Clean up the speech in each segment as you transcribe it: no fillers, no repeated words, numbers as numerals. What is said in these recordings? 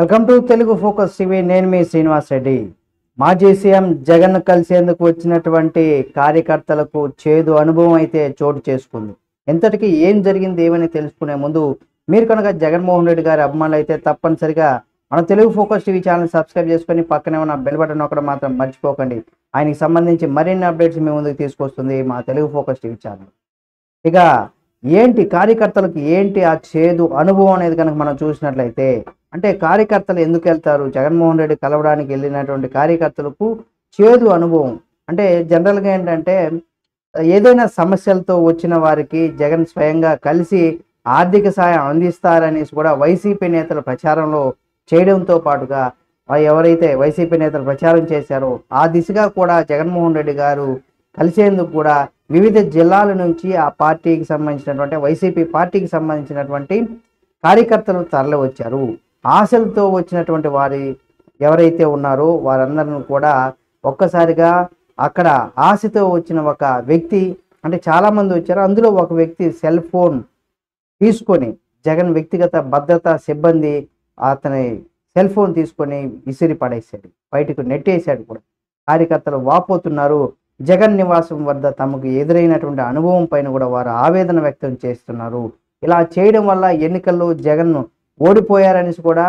Welcome to Telugu focus TV. నేను మీ శ్రీనివాస్ రెడ్డి. మాజీ CM Jagan కలిసేందుకు వచ్చినటువంటి కార్యకర్తలకు చేదు అనుభవం అయితే చోటు చేసుకుంది. ఎంతటికి ఏం జరిగింది ఏమని తెలుసుకునే ముందు మీరు కనుక జగన్మోహన్ రెడ్డి గారి అభిమానులు అయితే తప్పనిసరిగా మన Telugu focus TV channel subscribe చేసుకొని పక్కనే ఉన్న బెల్ బటన్ నొక్కడం మాత్రం మర్చిపోకండి. ఆయనకి సంబంధించి మరిన్ని అప్డేట్స్ మీ ముందుకు తీసుకొస్తుంది మా తెలుగు ఫోకస్ టీవీ ఛానల్. ఇక ఏంటి కార్యకర్తలకు ఏంటి ఆ చేదు అనుభవం అనేది కనుక మనం చూసినట్లయితే, అంటే కార్యకర్తలు ఎందుకు వెళ్తారు, జగన్మోహన్ రెడ్డి కలవడానికి వెళ్ళినటువంటి కార్యకర్తలకు చేదు అనుభవం అంటే జనరల్గా ఏంటంటే ఏదైనా సమస్యలతో వచ్చిన వారికి జగన్ స్వయంగా కలిసి ఆర్థిక సాయం అందిస్తారనేసి కూడా వైసీపీ నేతల ప్రచారంలో చేయడంతో పాటుగా ఎవరైతే వైసీపీ నేతలు ప్రచారం చేశారో ఆ దిశగా కూడా జగన్మోహన్ రెడ్డి గారు కలిసేందుకు కూడా వివిధ జిల్లాల నుంచి ఆ పార్టీకి సంబంధించినటువంటి వైసీపీ పార్టీకి సంబంధించినటువంటి కార్యకర్తలు తరలి వచ్చారు. ఆశలతో వచ్చినటువంటి వారి ఎవరైతే ఉన్నారో వారందరిని కూడా ఒక్కసారిగా అక్కడ ఆశతో వచ్చిన ఒక వ్యక్తి, అంటే చాలామంది వచ్చారు, అందులో ఒక వ్యక్తి సెల్ ఫోన్ తీసుకొని జగన్ వ్యక్తిగత భద్రతా సిబ్బంది అతని సెల్ ఫోన్ తీసుకొని విసిరి పడేశాడు, బయటకు నెట్టేశాడు కూడా. కార్యకర్తలు వాపోతున్నారు. జగన్ నివాసం వద్ద తమకు ఎదురైనటువంటి అనుభవం పైన కూడా వారు ఆవేదన వ్యక్తం చేస్తున్నారు. ఇలా చేయడం వల్ల ఎన్నికల్లో జగన్ ఓడిపోయారనేసి కూడా,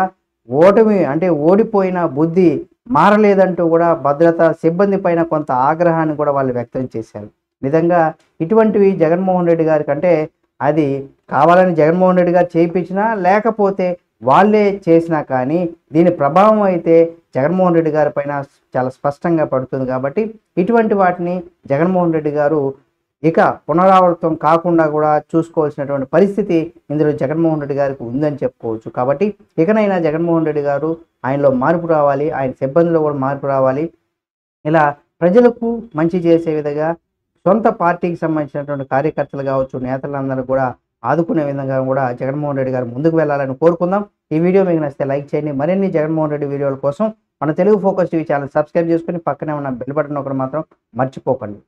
ఓటమి అంటే ఓడిపోయిన బుద్ధి మారలేదంటూ కూడా భద్రతా సిబ్బంది పైన కొంత ఆగ్రహాన్ని కూడా వాళ్ళు వ్యక్తం చేశారు. నిజంగా ఇటువంటివి జగన్మోహన్ రెడ్డి గారి కంటే అది కావాలని జగన్మోహన్ రెడ్డి గారు చేయించినా లేకపోతే వాళ్ళే చేసినా కానీ దీని ప్రభావం అయితే జగన్మోహన్ రెడ్డి గారి పైన చాలా స్పష్టంగా పడుతుంది. కాబట్టి ఇటువంటి వాటిని జగన్మోహన్ రెడ్డి గారు ఇక పునరావృతం కాకుండా కూడా చూసుకోవాల్సినటువంటి పరిస్థితి ఇందులో జగన్మోహన్ రెడ్డి గారికి ఉందని చెప్పుకోవచ్చు. కాబట్టి ఇకనైనా జగన్మోహన్ రెడ్డి గారు ఆయనలో మార్పు రావాలి, ఆయన సిబ్బందిలో కూడా మార్పు రావాలి. ఇలా ప్రజలకు మంచి చేసే విధంగా సొంత పార్టీకి సంబంధించినటువంటి కార్యకర్తలు కావచ్చు, నేతలందరూ కూడా ఆదుకునే విధంగా కూడా జగన్మోహన్ రెడ్డి గారు ముందుకు వెళ్ళాలని కోరుకుందాం. ఈ వీడియో మీకు నచ్చితే లైక్ చేయండి. మరిన్ని జగన్మోహన్ రెడ్డి వీడియోల కోసం మన Telugu focus TV channel subscribe చేసుకుని పక్కనే ఉన్న బెల్ బటన్ ఒకటి మాత్రం మర్చిపోకండి.